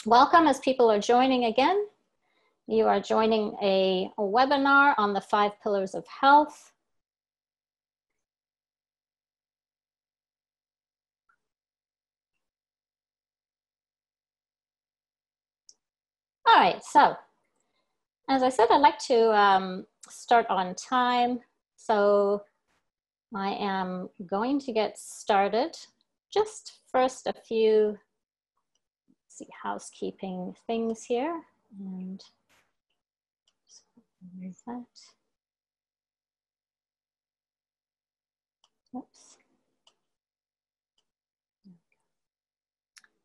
Welcome as people are joining again. You are joining a webinar on the 5 pillars of health. All right, so as I said, I'd like to start on time. So I am going to get started. Just first a few housekeeping things here, and just remove that. Oops.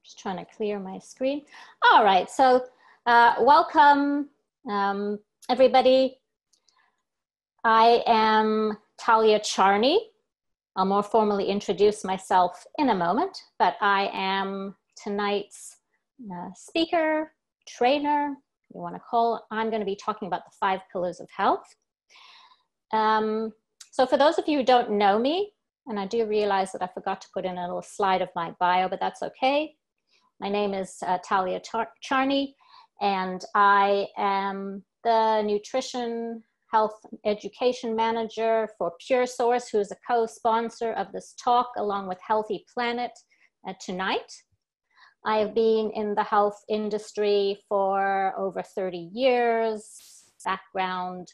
Just trying to clear my screen. All right, so welcome everybody. I am Thalia Charney. I'll more formally introduce myself in a moment, but I am tonight's speaker, trainer, you want to call. I'm going to be talking about the 5 pillars of health. So for those of you who don't know me, and I do realize that I forgot to put in a little slide of my bio, but that's okay. My name is Thalia Charney, and I am the Nutrition Health Education Manager for Pure Source, who is a co-sponsor of this talk, along with Healthy Planet tonight. I have been in the health industry for over 30 years. Background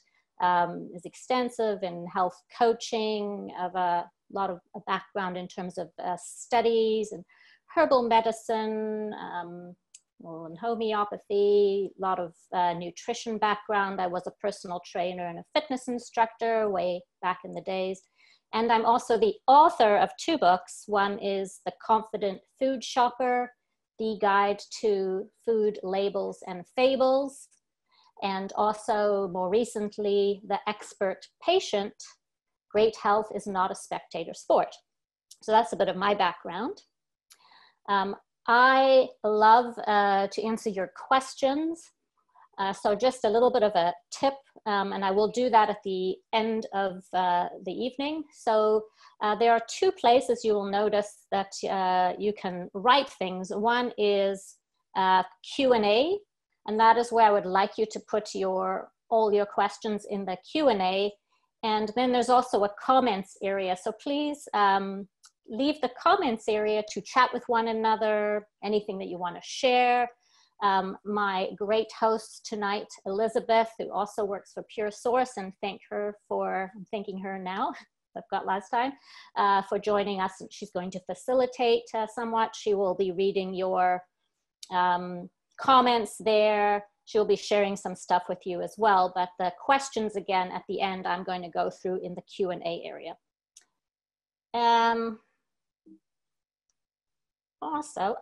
is extensive in health coaching. I have a lot of background in terms of studies and herbal medicine, and homeopathy, a lot of nutrition background. I was a personal trainer and a fitness instructor way back in the days. And I'm also the author of 2 books. One is The Confident Food Shopper, The Guide to Food Labels and Fables, and also more recently, The Expert Patient, Great Health is Not a Spectator Sport. So that's a bit of my background. I love to answer your questions. So just a little bit of a tip, and I will do that at the end of the evening. So there are 2 places you will notice that you can write things. One is Q&A, and that is where I would like you to put all your questions in the Q&A. And then there's also a comments area. So please leave the comments area to chat with one another, anything that you want to share. My great host tonight, Elizabeth, who also works for Pure Source, and I'm thanking her now, I've got last time, for joining us. She's going to facilitate somewhat. She will be reading your comments there. She'll be sharing some stuff with you as well, but the questions again at the end, I'm going to go through in the Q&A area. Also,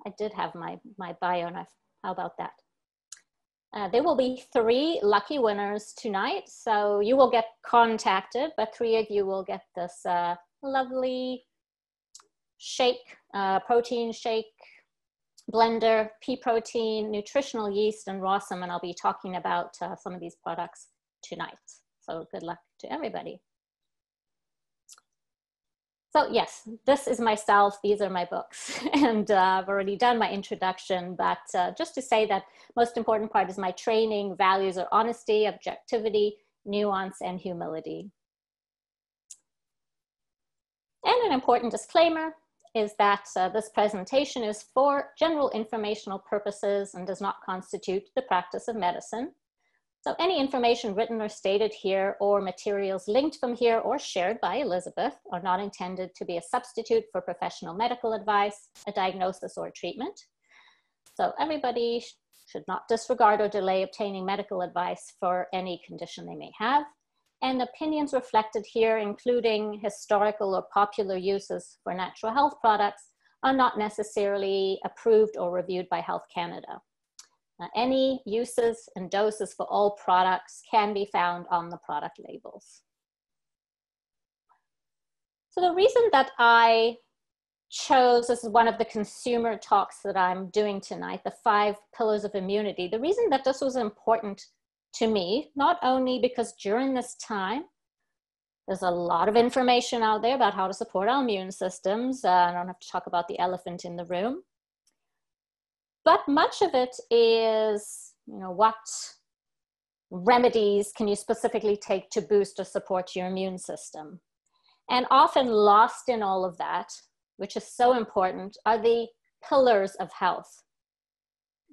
I did have my bio, and how about that? There will be 3 lucky winners tonight, so you will get contacted, but 3 of you will get this lovely shake, protein shake blender, pea protein, nutritional yeast, and rawsome, and I'll be talking about some of these products tonight. So good luck to everybody. So yes, this is myself, these are my books, and I've already done my introduction, but just to say that most important part is my training values are honesty, objectivity, nuance, and humility. And an important disclaimer is that this presentation is for general informational purposes and does not constitute the practice of medicine. So any information written or stated here or materials linked from here or shared by Elizabeth are not intended to be a substitute for professional medical advice, a diagnosis, or treatment. So everybody should not disregard or delay obtaining medical advice for any condition they may have. And opinions reflected here, including historical or popular uses for natural health products, are not necessarily approved or reviewed by Health Canada. Any uses and doses for all products can be found on the product labels. So the reason that I chose, this is one of the consumer talks that I'm doing tonight, the 5 pillars of immunity. The reason that this was important to me, not only because during this time, there's a lot of information out there about how to support our immune systems. I don't have to talk about the elephant in the room. But much of it is, what remedies can you specifically take to boost or support your immune system? And often lost in all of that, which is so important, are the pillars of health.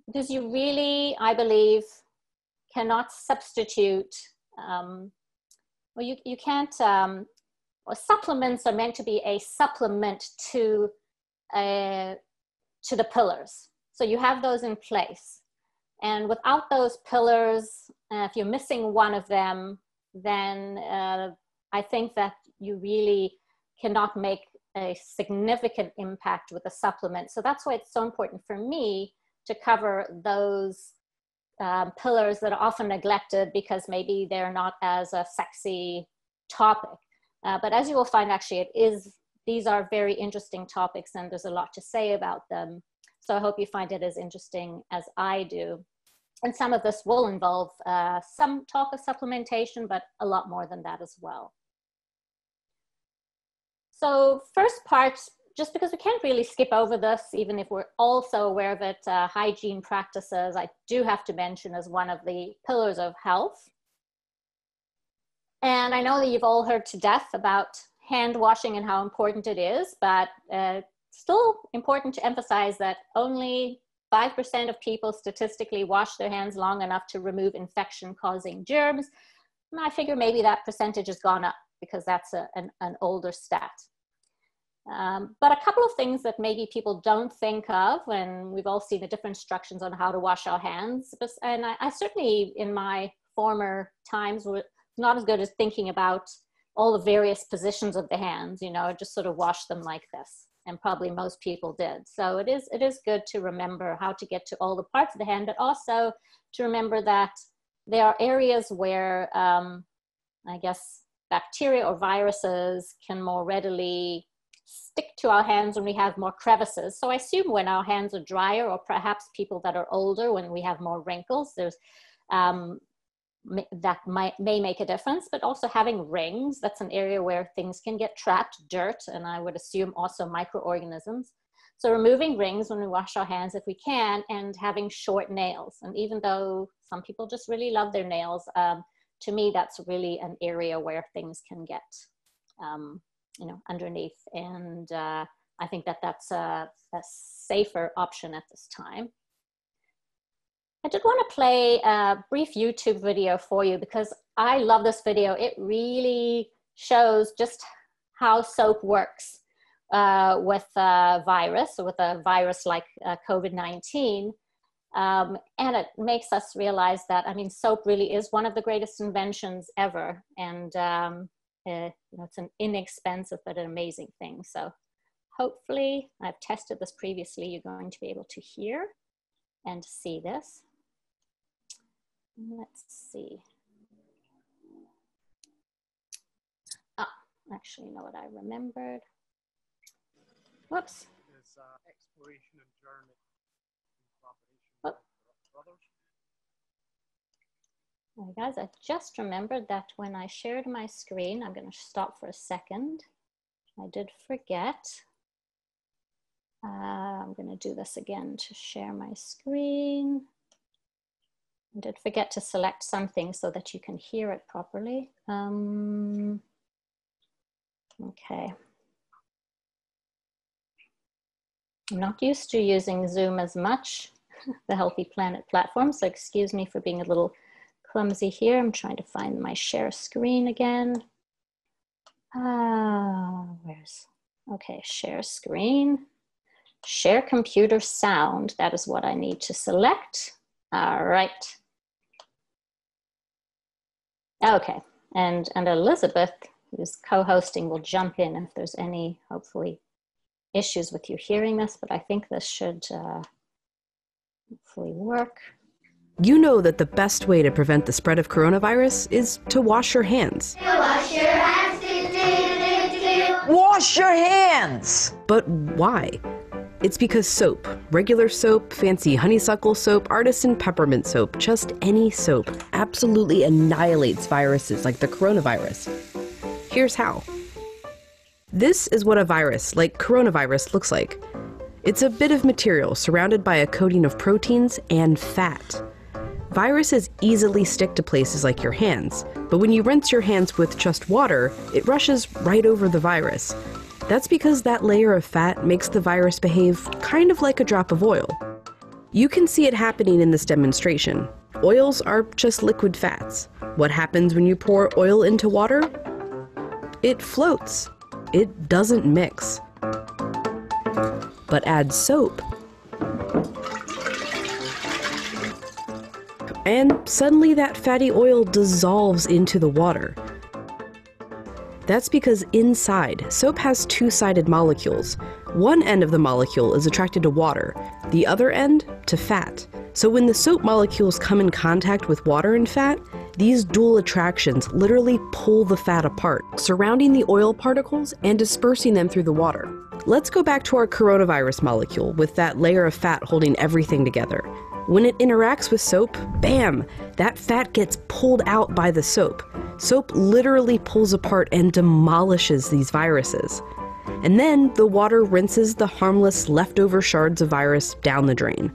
Because you really, I believe, cannot substitute, you can't, or supplements are meant to be a supplement to the pillars. So you have those in place. And without those pillars, if you're missing one of them, then I think that you really cannot make a significant impact with a supplement. So that's why it's so important for me to cover those pillars that are often neglected because maybe they're not as a sexy topic. But as you will find, actually, these are very interesting topics and there's a lot to say about them. So I hope you find it as interesting as I do. And some of this will involve some talk of supplementation, but a lot more than that as well. So first part, just because we can't really skip over this, even if we're also aware of it, hygiene practices, I do have to mention as one of the pillars of health. And I know that you've all heard to death about hand washing and how important it is, but still important to emphasize that only 5% of people statistically wash their hands long enough to remove infection-causing germs. And I figure maybe that percentage has gone up because that's an older stat. But a couple of things that maybe people don't think of, and we've all seen the different instructions on how to wash our hands, and I certainly in my former times were not as good as thinking about all the various positions of the hands, just sort of wash them like this. And probably most people did. So it is good to remember how to get to all the parts of the hand, but also to remember that there are areas where, I guess, bacteria or viruses can more readily stick to our hands when we have more crevices. So I assume when our hands are drier, or perhaps people that are older, when we have more wrinkles, there's that may make a difference, but also having rings, that's an area where things can get trapped, dirt, and I would assume also microorganisms. So removing rings when we wash our hands if we can, and having short nails. And even though some people just really love their nails, to me, that's really an area where things can get, underneath. And I think that that's a safer option at this time. I did want to play a brief YouTube video for you because I love this video. It really shows just how soap works with a virus, or with a virus like COVID-19. And it makes us realize that, soap really is one of the greatest inventions ever. And it's an inexpensive but an amazing thing. So hopefully, I've tested this previously, you're going to be able to hear and see this. Let's see. Actually, you know what I remembered? Whoops. There's exploration and journey in collaboration with brothers. All right, guys, I just remembered that when I shared my screen, I'm going to stop for a second. I did forget. I'm going to do this again to share my screen. I did forget to select something so that you can hear it properly. Okay. I'm not used to using Zoom as much, the Healthy Planet platform, so excuse me for being a little clumsy here. I'm trying to find my share screen again. Okay, share screen. Share computer sound, that is what I need to select. All right. Okay, and Elizabeth, who's co-hosting, will jump in if there's any, hopefully, issues with you hearing this, but I think this should hopefully work. You know that the best way to prevent the spread of coronavirus is to wash your hands. Wash your hands. Wash your hands! But why? It's because soap, regular soap, fancy honeysuckle soap, artisan peppermint soap, just any soap, absolutely annihilates viruses like the coronavirus. Here's how. This is what a virus like coronavirus looks like. It's a bit of material surrounded by a coating of proteins and fat. Viruses easily stick to places like your hands, but when you rinse your hands with just water, it rushes right over the virus. That's because that layer of fat makes the virus behave kind of like a drop of oil. You can see it happening in this demonstration. Oils are just liquid fats. What happens when you pour oil into water? It floats. It doesn't mix. But add soap, and suddenly that fatty oil dissolves into the water. That's because inside, soap has two-sided molecules. One end of the molecule is attracted to water, the other end to fat. So when the soap molecules come in contact with water and fat, these dual attractions literally pull the fat apart, surrounding the oil particles and dispersing them through the water. Let's go back to our coronavirus molecule with that layer of fat holding everything together. When it interacts with soap, bam, that fat gets pulled out by the soap. Soap literally pulls apart and demolishes these viruses. And then the water rinses the harmless leftover shards of virus down the drain.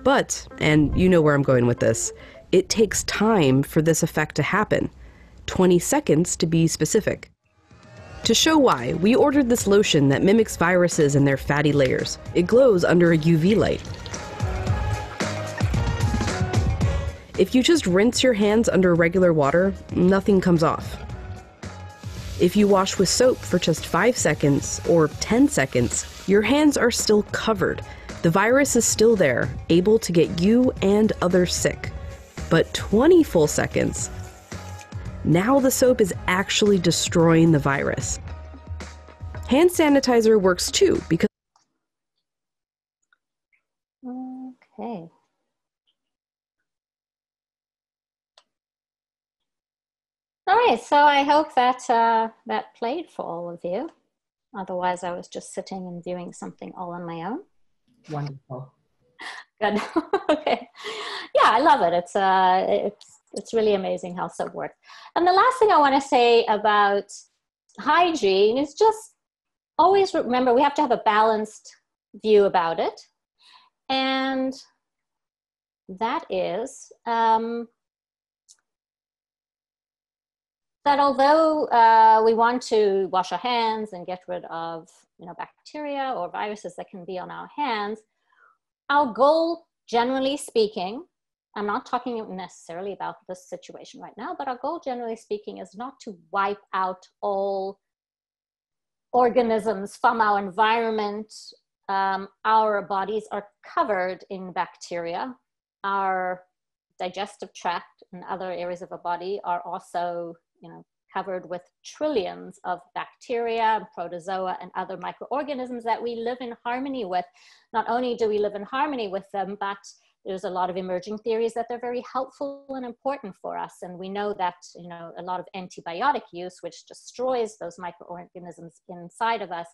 But, and you know where I'm going with this, it takes time for this effect to happen. 20 seconds to be specific. To show why, we ordered this lotion that mimics viruses and their fatty layers. It glows under a UV light. If you just rinse your hands under regular water, nothing comes off. If you wash with soap for just 5 seconds or 10 seconds, your hands are still covered. The virus is still there, able to get you and others sick. But 20 full seconds, now the soap is actually destroying the virus. Hand sanitizer works too because... Okay. All right, so I hope that that played for all of you. Otherwise, I was just sitting and viewing something all on my own. Wonderful. Good. Okay. Yeah, I love it. It's really amazing how soap works. And the last thing I want to say about hygiene is just always remember we have to have a balanced view about it. And that is that although we want to wash our hands and get rid of bacteria or viruses that can be on our hands, our goal, generally speaking, I'm not talking necessarily about this situation right now, but our goal, generally speaking, is not to wipe out all organisms from our environment. Our bodies are covered in bacteria. Our digestive tract and other areas of our body are also, covered with trillions of bacteria, protozoa, and other microorganisms that we live in harmony with. Not only do we live in harmony with them, but there's a lot of emerging theories that they're very helpful and important for us. And we know that, a lot of antibiotic use, which destroys those microorganisms inside of us,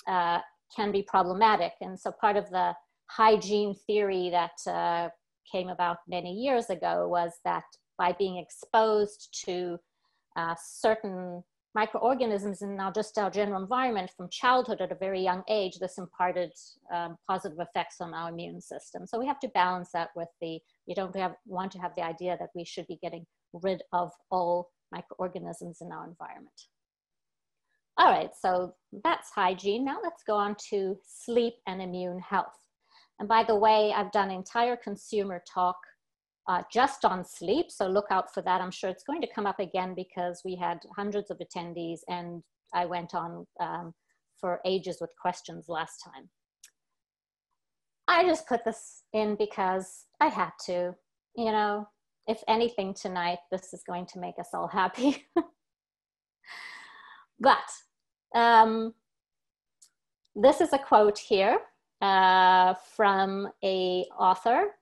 can be problematic. And so part of the hygiene theory that came about many years ago was that by being exposed to certain microorganisms in just our general environment from childhood at a very young age, this imparted positive effects on our immune system. So we have to balance that with you don't want to have the idea that we should be getting rid of all microorganisms in our environment. All right, so that's hygiene. Now let's go on to sleep and immune health. And by the way, I've done an entire consumer talk just on sleep, so look out for that. I'm sure it's going to come up again because we had hundreds of attendees and I went on for ages with questions last time. I just put this in because I had to, if anything tonight, this is going to make us all happy. But this is a quote here from an author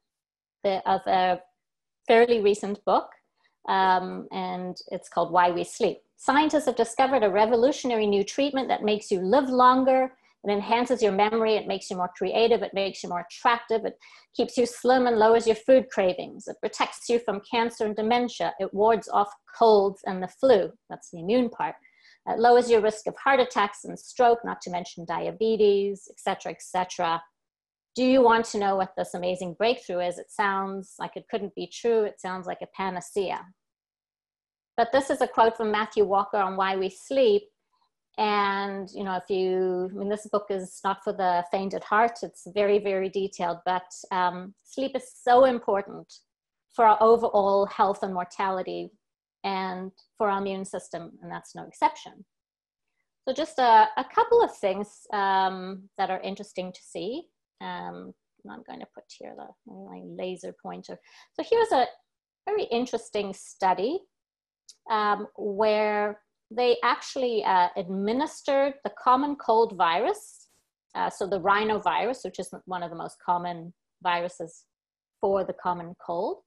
of a fairly recent book, and it's called Why We Sleep. Scientists have discovered a revolutionary new treatment that makes you live longer. It enhances your memory. It makes you more creative. It makes you more attractive. It keeps you slim and lowers your food cravings. It protects you from cancer and dementia. It wards off colds and the flu. That's the immune part. It lowers your risk of heart attacks and stroke, not to mention diabetes, et cetera, et cetera. do you want to know what this amazing breakthrough is? It sounds like it couldn't be true. It sounds like a panacea. But this is a quote from Matthew Walker on why we sleep. And, you know, this book is not for the faint at heart. It's very, very detailed, but sleep is so important for our overall health and mortality and for our immune system, and that's no exception. So just a couple of things that are interesting to see. I'm going to put here my laser pointer. So here's a very interesting study where they actually administered the common cold virus, so the rhinovirus, which is one of the most common viruses for the common cold.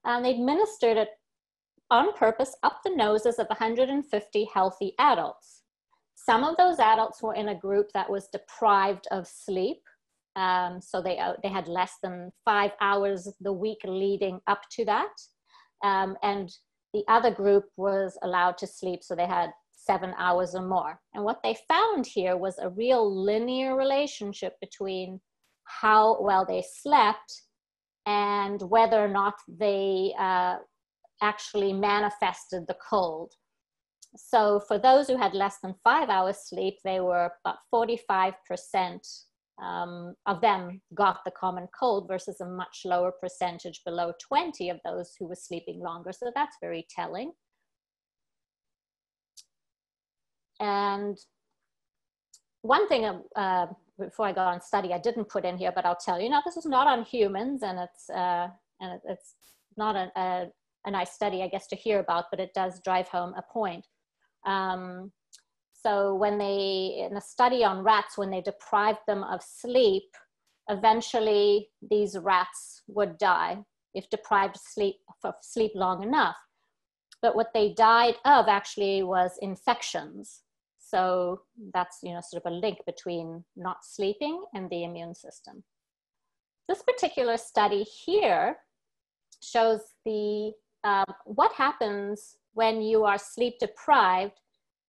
They administered it on purpose up the noses of 150 healthy adults. Some of those adults were in a group that was deprived of sleep. So they had less than 5 hours the week leading up to that. And the other group was allowed to sleep, so they had 7 hours or more. And what they found here was a real linear relationship between how well they slept and whether or not they actually manifested the cold. So for those who had less than 5 hours sleep, they were about 45% of them got the common cold versus a much lower percentage below 20 of those who were sleeping longer. So that's very telling. And one thing before I go on study, I didn't put in here, but I'll tell you now, this is not on humans, and it's not a nice study, I guess, to hear about, but it does drive home a point. So when in a study on rats, when they deprived them of sleep, eventually these rats would die if deprived of sleep long enough. But what they died of actually was infections. So that's, you know, sort of a link between not sleeping and the immune system. This particular study here shows what happens when you are sleep deprived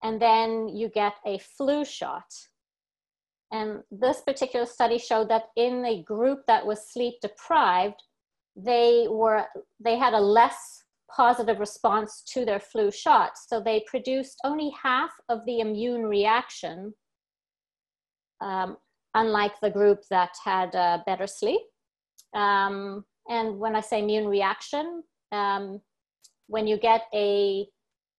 and then you get a flu shot. And this particular study showed that in a group that was sleep deprived, they had a less positive response to their flu shot. So they produced only half of the immune reaction, unlike the group that had better sleep. And when I say immune reaction, when you get a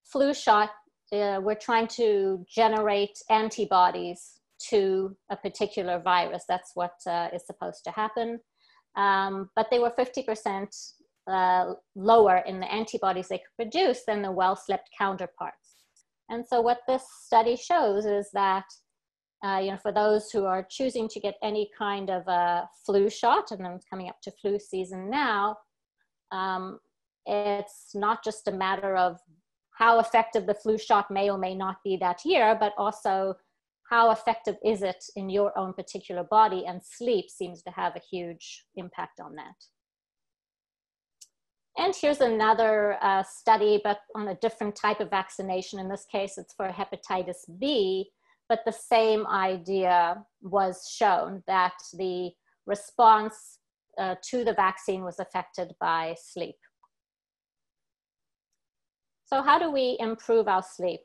flu shot, we're trying to generate antibodies to a particular virus. That's what is supposed to happen. But they were 50% lower in the antibodies they could produce than the well-slept counterparts. And so what this study shows is that, you know, for those who are choosing to get any kind of a flu shot, and then it's coming up to flu season now, it's not just a matter of how effective the flu shot may or may not be that year, but also how effective is it in your own particular body, and sleep seems to have a huge impact on that. And here's another study, but on a different type of vaccination. In this case, it's for hepatitis B, but the same idea was shown, that the response to the vaccine was affected by sleep. So how do we improve our sleep?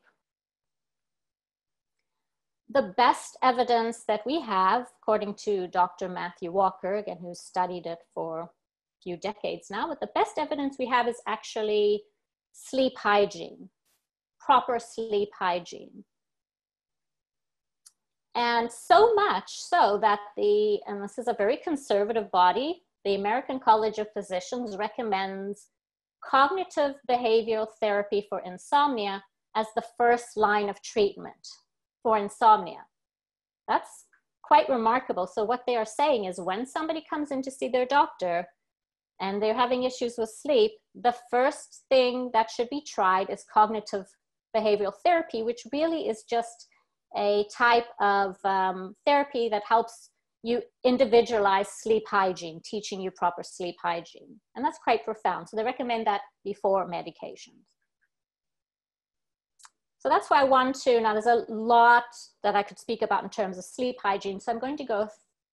The best evidence that we have, according to Dr. Matthew Walker, again, who's studied it for a few decades now, but the best evidence we have is actually sleep hygiene, proper sleep hygiene. And so much so that and this is a very conservative body, the American College of Physicians recommends cognitive behavioral therapy for insomnia as the first line of treatment for insomnia. That's quite remarkable. So what they are saying is, when somebody comes in to see their doctor and they're having issues with sleep, the first thing that should be tried is cognitive behavioral therapy, which really is just a type of therapy that helps you individualize sleep hygiene, teaching you proper sleep hygiene. And that's quite profound. So they recommend that before medications. So that's why I want to, now there's a lot that I could speak about in terms of sleep hygiene. So I'm going to go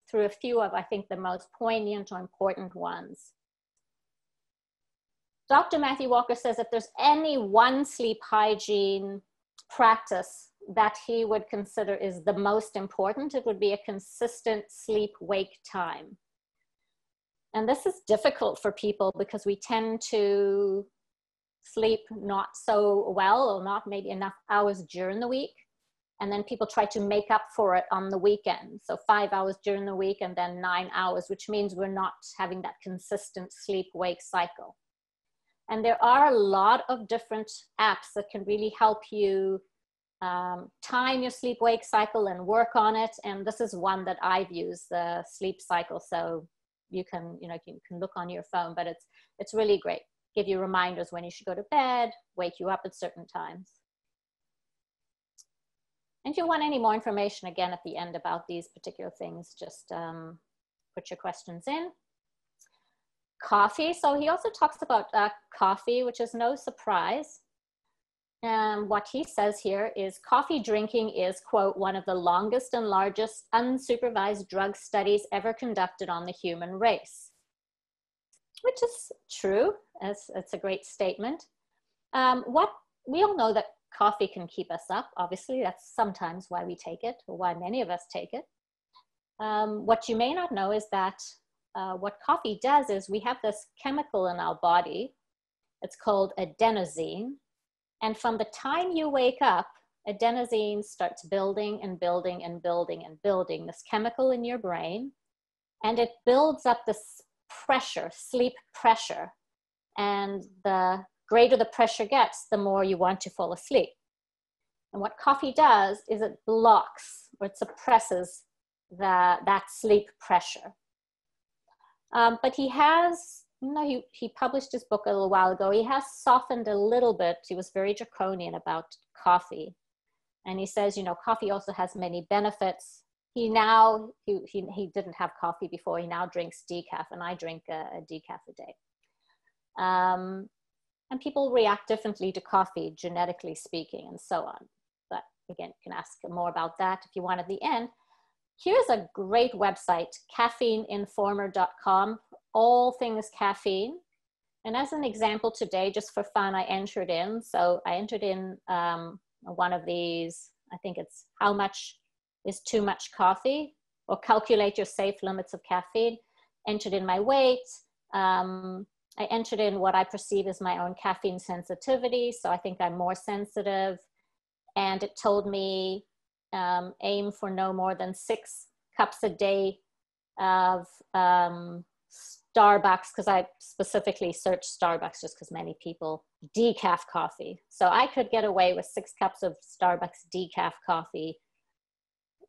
through a few of, I think, the most poignant or important ones. Dr. Matthew Walker says if there's any one sleep hygiene practice that he would consider is the most important, it would be a consistent sleep-wake time. And this is difficult for people because we tend to sleep not so well or not maybe enough hours during the week. And then people try to make up for it on the weekend. So 5 hours during the week and then 9 hours, which means we're not having that consistent sleep-wake cycle. And there are a lot of different apps that can really help you time your sleep-wake cycle and work on it. And this is one that I've used, the sleep cycle. So you can look on your phone, but it's really great. Give you reminders when you should go to bed, wake you up at certain times. And if you want any more information, again, at the end about these particular things, just put your questions in. Coffee. So he also talks about coffee, which is no surprise. What he says here is coffee drinking is, quote, one of the longest and largest unsupervised drug studies ever conducted on the human race, which is true. It's a great statement. We all know that coffee can keep us up. Obviously, that's sometimes why we take it, or why many of us take it. What you may not know is that what coffee does is we have this chemical in our body. It's called adenosine. And from the time you wake up, adenosine starts building and building and building and building this chemical in your brain. And it builds up this pressure, sleep pressure. And the greater the pressure gets, the more you want to fall asleep. And what coffee does is it blocks or it suppresses that sleep pressure. But he has, he published his book a little while ago. He has softened a little bit. He was very draconian about coffee. And he says, coffee also has many benefits. He didn't have coffee before. He now drinks decaf, and I drink a decaf a day. And people react differently to coffee, genetically speaking, and so on. But again, you can ask more about that if you want at the end. Here's a great website, caffeineinformer.com, all things caffeine. And as an example today, just for fun, I entered in. So I entered in one of these, I think it's how much is too much coffee, or calculate your safe limits of caffeine. Entered in my weight. I entered in what I perceive as my own caffeine sensitivity. So I think I'm more sensitive. And it told me aim for no more than 6 cups a day of Starbucks, because I specifically searched Starbucks just because many people decaf coffee. So I could get away with 6 cups of Starbucks decaf coffee.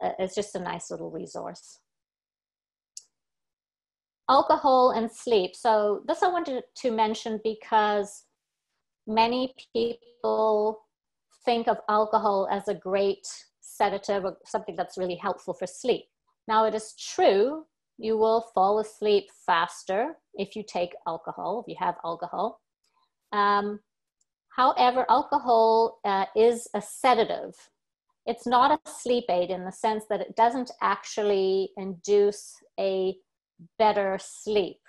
It's just a nice little resource. Alcohol and sleep. So this I wanted to mention because many people think of alcohol as a great sedative or something that's really helpful for sleep. Now, it is true, you will fall asleep faster if you take alcohol, if you have alcohol. However, alcohol is a sedative. It's not a sleep aid in the sense that it doesn't actually induce a better sleep.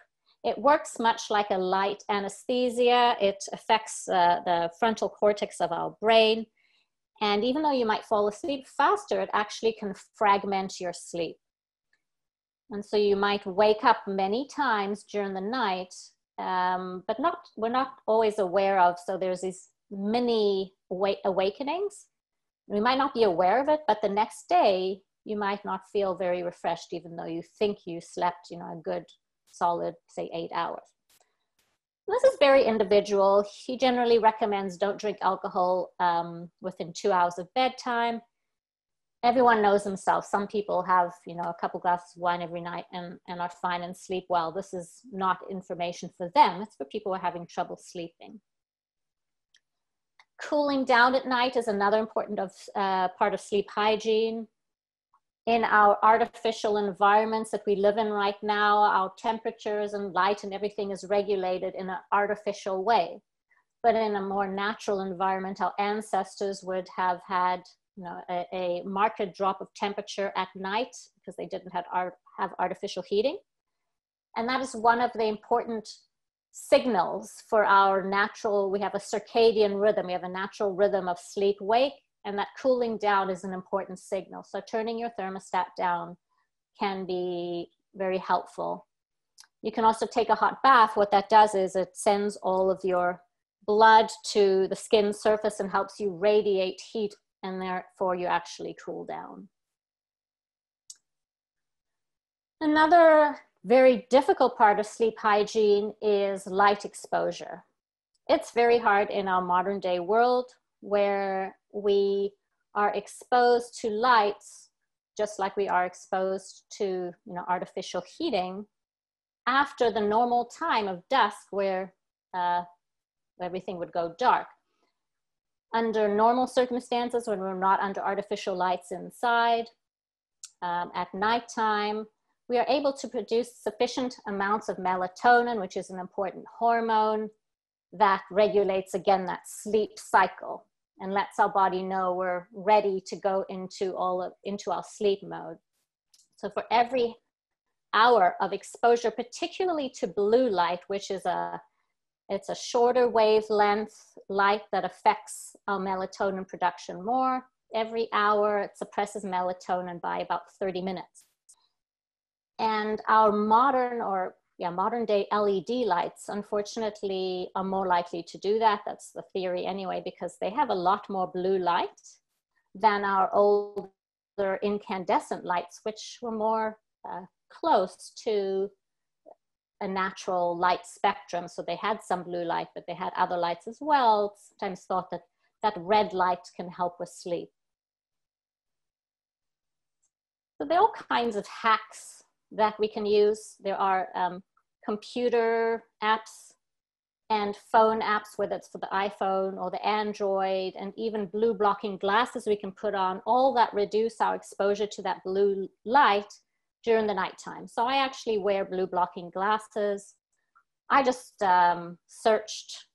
It works much like a light anesthesia. It affects the frontal cortex of our brain. And even though you might fall asleep faster, it actually can fragment your sleep. And so you might wake up many times during the night, but we're not always aware of. So there's these mini awakenings. We might not be aware of it, but the next day you might not feel very refreshed, even though you think you slept, a good solid, say 8 hours. This is very individual. He generally recommends don't drink alcohol within 2 hours of bedtime. Everyone knows themselves. Some people have, a couple glasses of wine every night and are fine and sleep well. This is not information for them. It's for people who are having trouble sleeping. Cooling down at night is another important part of sleep hygiene. In our artificial environments that we live in right now, our temperatures and light and everything is regulated in an artificial way. But in a more natural environment, our ancestors would have had a marked drop of temperature at night because they didn't have have artificial heating. And that is one of the important signals for our natural, we have a circadian rhythm, we have a natural rhythm of sleep-wake, and that cooling down is an important signal. So turning your thermostat down can be very helpful. You can also take a hot bath. What that does is it sends all of your blood to the skin surface and helps you radiate heat, and therefore you actually cool down. Another very difficult part of sleep hygiene is light exposure. It's very hard in our modern day world where we are exposed to lights just like we are exposed to, artificial heating after the normal time of dusk where everything would go dark. Under normal circumstances, when we're not under artificial lights inside, at nighttime, we are able to produce sufficient amounts of melatonin, which is an important hormone that regulates, again, that sleep cycle and lets our body know we're ready to go into our sleep mode. So for every hour of exposure, particularly to blue light, which is it's a shorter wavelength light that affects our melatonin production more. Every hour, it suppresses melatonin by about 30 minutes. And our modern day LED lights, unfortunately, are more likely to do that. That's the theory anyway, because they have a lot more blue light than our older incandescent lights, which were more close to a natural light spectrum. So they had some blue light, but they had other lights as well. It's sometimes thought that red light can help with sleep. So there are all kinds of hacks that we can use. There are computer apps and phone apps, whether it's for the iPhone or the Android, and even blue blocking glasses we can put on, all that reduce our exposure to that blue light during the nighttime. So I actually wear blue blocking glasses. I just searched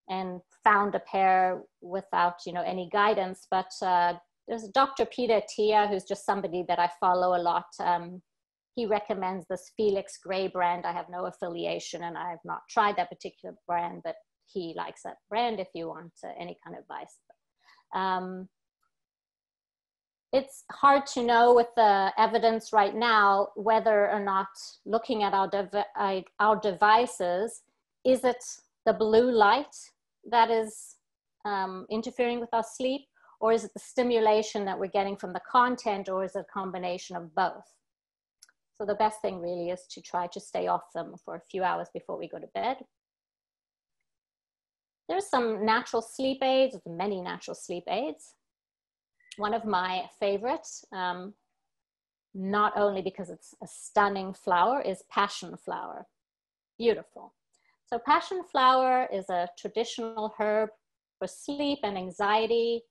and found a pair without, any guidance, but there's Dr. Peter Attia, who's just somebody that I follow a lot. He recommends this Felix Gray brand. I have no affiliation and I have not tried that particular brand, but he likes that brand if you want any kind of advice. It's hard to know with the evidence right now whether or not looking at our devices, is it the blue light that is interfering with our sleep, or is it the stimulation that we're getting from the content, or is it a combination of both? So the best thing really is to try to stay off them for a few hours before we go to bed. There's some natural sleep aids, many natural sleep aids. One of my favorites, not only because it's a stunning flower, is passion flower. Beautiful. So passion flower is a traditional herb for sleep and anxiety,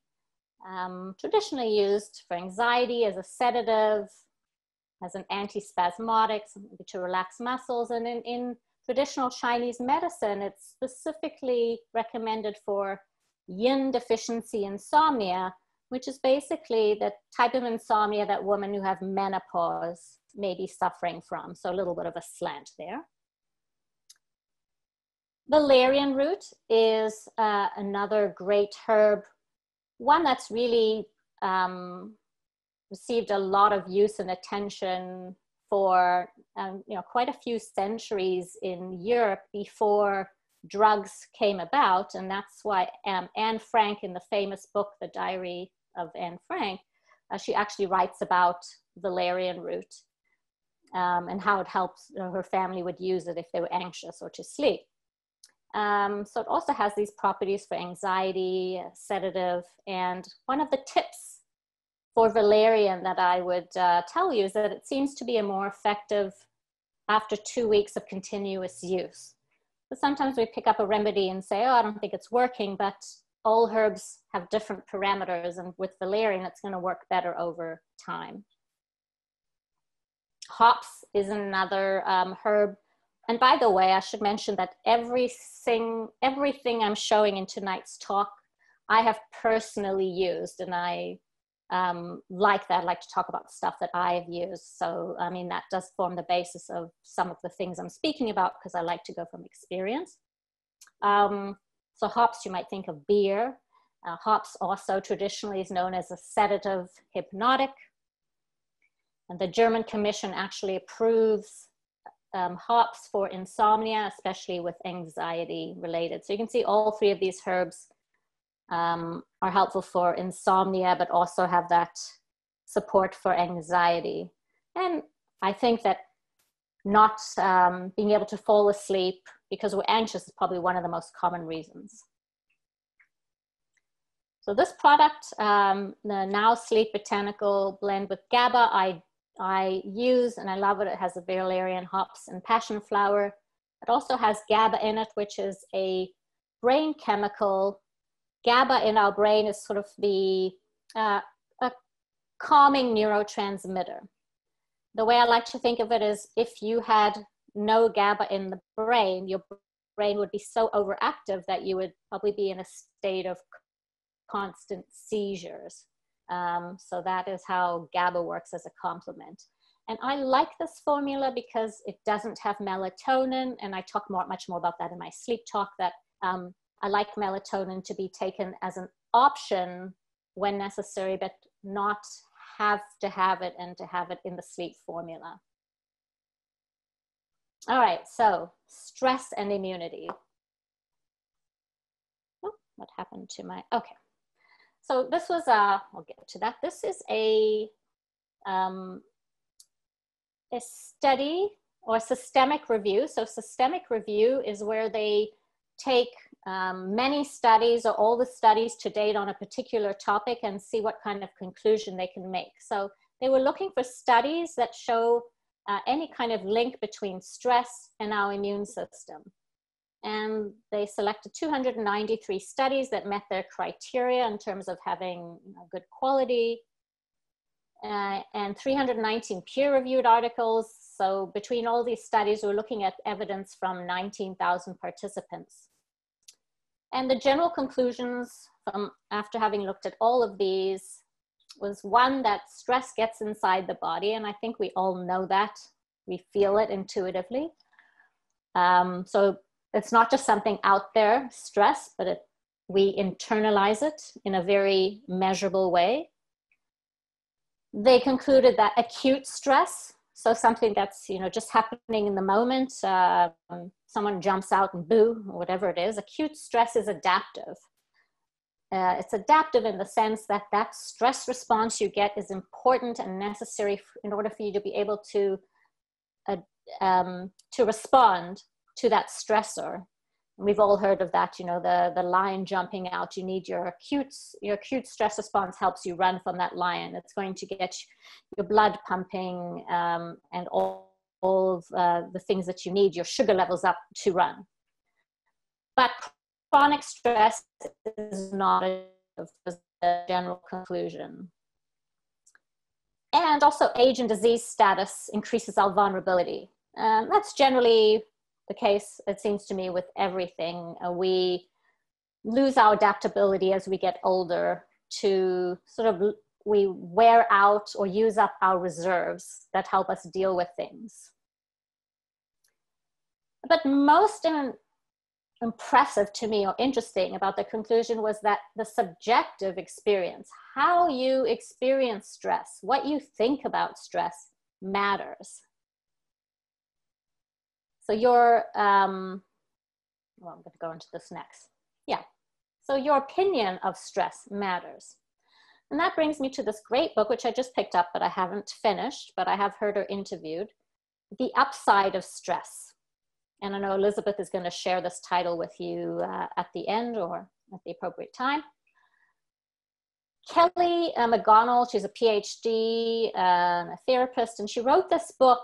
traditionally used for anxiety as a sedative, as an antispasmodic, to relax muscles. And in traditional Chinese medicine, it's specifically recommended for yin deficiency insomnia, which is basically the type of insomnia that women who have menopause may be suffering from. So a little bit of a slant there. Valerian root is another great herb, one that's really received a lot of use and attention for quite a few centuries in Europe before drugs came about. And that's why Anne Frank, in the famous book, The Diary of Anne Frank, she actually writes about valerian root and how it helps, her family would use it if they were anxious or to sleep. So it also has these properties for anxiety, sedative, and one of the tips for valerian that I would tell you is that it seems to be a more effective after 2 weeks of continuous use. But sometimes we pick up a remedy and say, oh, I don't think it's working, but all herbs have different parameters, and with valerian, it's going to work better over time. Hops is another herb. And by the way, I should mention that everything I'm showing in tonight's talk, I have personally used, and I like that. I like to talk about stuff that I've used. So, I mean, that does form the basis of some of the things I'm speaking about because I like to go from experience. So hops, you might think of beer. Hops also traditionally is known as a sedative hypnotic. And the German Commission actually approves hops for insomnia, especially with anxiety related. So you can see all three of these herbs are helpful for insomnia, but also have that support for anxiety. And I think that not being able to fall asleep because we're anxious is probably one of the most common reasons. So this product, the Now Sleep Botanical Blend with GABA, I use and I love it. It has the valerian hops and passion flower. It also has GABA in it, which is a brain chemical. GABA in our brain is sort of the a calming neurotransmitter. The way I like to think of it is if you had no GABA in the brain, your brain would be so overactive that you would probably be in a state of constant seizures. So that is how GABA works as a complement. And I like this formula because it doesn't have melatonin, and I talk much more about that in my sleep talk, that I like melatonin to be taken as an option when necessary, but not have to have it and to have it in the sleep formula. All right, so stress and immunity. Oh, what happened to my, okay. So this was, I'll get to that. This is a study or systemic review. So systemic review is where they take many studies or all the studies to date on a particular topic and see what kind of conclusion they can make. So they were looking for studies that show any kind of link between stress and our immune system. And they selected 293 studies that met their criteria in terms of having good quality, and 319 peer-reviewed articles. So between all these studies, we're looking at evidence from 19,000 participants. And the general conclusions from after having looked at all of these was, one, that stress gets inside the body, and I think we all know that. We feel it intuitively. So it's not just something out there, stress, but we internalize it in a very measurable way. They concluded that acute stress, so something that's just happening in the moment, someone jumps out and boo, or whatever it is, acute stress is adaptive. It's adaptive in the sense that that stress response you get is important and necessary in order for you to be able to respond to that stressor. We've all heard of that, the lion jumping out. You need your acute stress response helps you run from that lion. It's going to get your blood pumping and all of the things that you need, your sugar levels up to run. But chronic stress is not a general conclusion. And also age and disease status increases our vulnerability. That's generally the case, it seems to me, with everything. We lose our adaptability as we get older to we wear out or use up our reserves that help us deal with things. But most impressive to me or interesting about the conclusion was that the subjective experience, how you experience stress, what you think about stress matters. So I'm going to go into this next. Yeah. So your opinion of stress matters. And that brings me to this great book, which I just picked up, but I haven't finished, but I have heard her interviewed, The Upside of Stress. And I know Elizabeth is going to share this title with you at the end or at the appropriate time. Kelly McGonigal, she's a PhD and a therapist, and she wrote this book.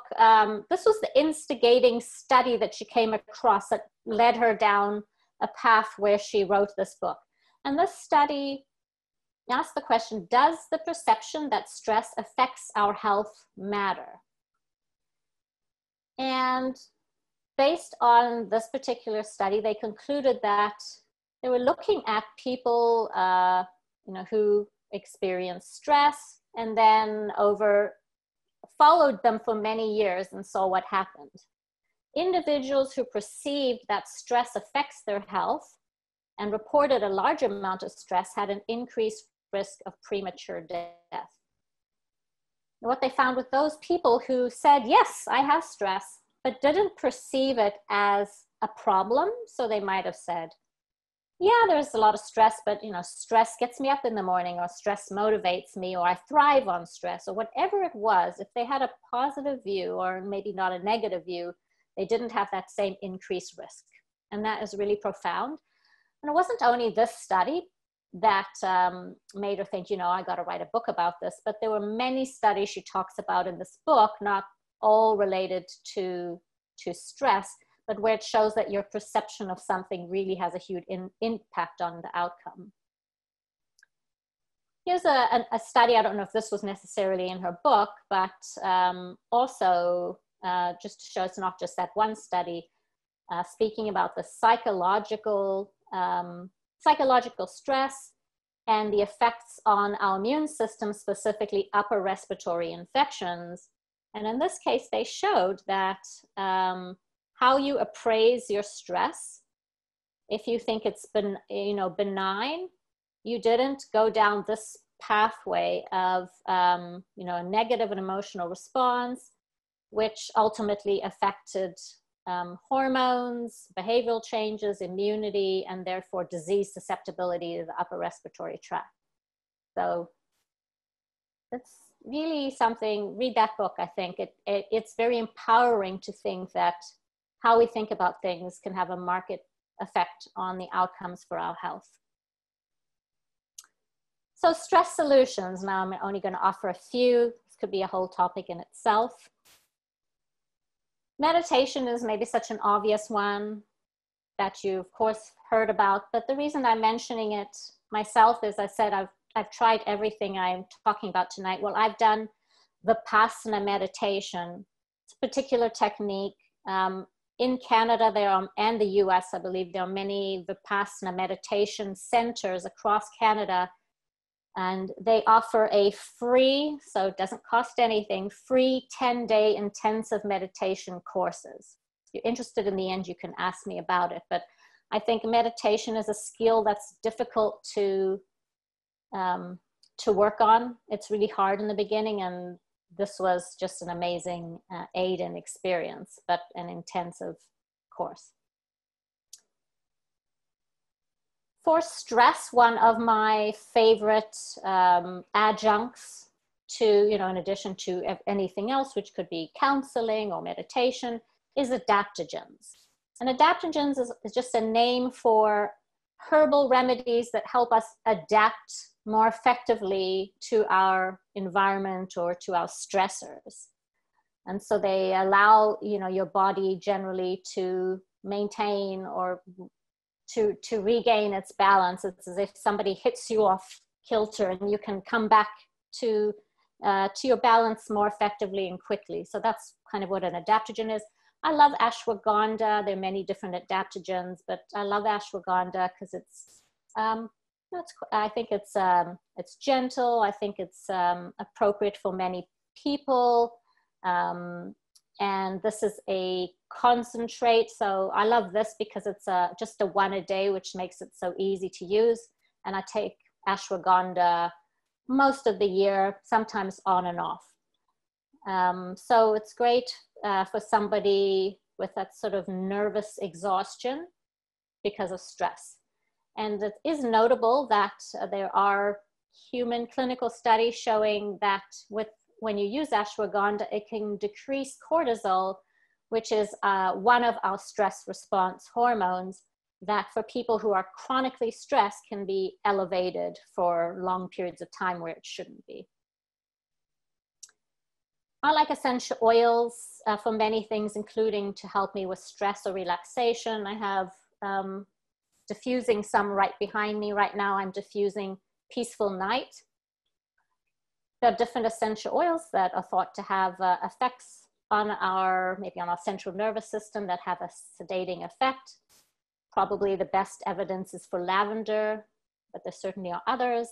This was the instigating study that she came across that led her down a path where she wrote this book. And this study asked the question, does the perception that stress affects our health matter? And based on this particular study, they concluded that they were looking at people who experienced stress and then followed them for many years and saw what happened. Individuals who perceived that stress affects their health and reported a large amount of stress had an increased risk of premature death. What they found with those people who said, yes, I have stress, but didn't perceive it as a problem. So they might have said, yeah, there's a lot of stress, but stress gets me up in the morning, or stress motivates me, or I thrive on stress, or whatever it was. If they had a positive view, or maybe not a negative view, they didn't have that same increased risk. And that is really profound. And it wasn't only this study that made her think, I got to write a book about this, but there were many studies she talks about in this book, not all related to stress, but where it shows that your perception of something really has a huge impact on the outcome. Here's a study, I don't know if this was necessarily in her book, but also just to show it's not just that one study, speaking about the psychological stress and the effects on our immune system, specifically upper respiratory infections. And in this case, they showed that how you appraise your stress, if you think it's been, benign, you didn't go down this pathway of, a negative and emotional response, which ultimately affected hormones, behavioral changes, immunity, and therefore disease susceptibility to the upper respiratory tract. So it's really something, read that book, I think. It's very empowering to think that how we think about things can have a marked effect on the outcomes for our health. So stress solutions, now I'm only going to offer a few. This could be a whole topic in itself. Meditation is maybe such an obvious one that you, of course, heard about, but the reason I'm mentioning it myself is, I said, I've tried everything I'm talking about tonight. Well, I've done Vipassana meditation. It's a particular technique. In Canada and the US, I believe there are many Vipassana meditation centers across Canada, and they offer a free, so it doesn't cost anything, free 10-day intensive meditation courses. If you're interested in the end, you can ask me about it. But I think meditation is a skill that's difficult to work on. It's really hard in the beginning, and this was just an amazing aid and experience, but an intensive course. For stress, one of my favorite adjuncts to, in addition to anything else, which could be counseling or meditation, is adaptogens. And adaptogens is just a name for herbal remedies that help us adapt more effectively to our environment or to our stressors. And so they allow, your body generally to maintain or to regain its balance. It's as if somebody hits you off kilter and you can come back to your balance more effectively and quickly. So that's kind of what an adaptogen is. I love ashwagandha. There are many different adaptogens, but I love ashwagandha because I think it's gentle. I think it's appropriate for many people. And this is a concentrate. So I love this because it's just a one a day, which makes it so easy to use. And I take ashwagandha most of the year, sometimes on and off. So it's great for somebody with that sort of nervous exhaustion because of stress. And it is notable that there are human clinical studies showing that when you use ashwagandha, it can decrease cortisol, which is one of our stress response hormones that for people who are chronically stressed can be elevated for long periods of time where it shouldn't be. I like essential oils for many things, including to help me with stress or relaxation. I have diffusing some right behind me right now. I'm diffusing Peaceful Night. There are different essential oils that are thought to have effects on maybe on our central nervous system that have a sedating effect. Probably the best evidence is for lavender, but there certainly are others.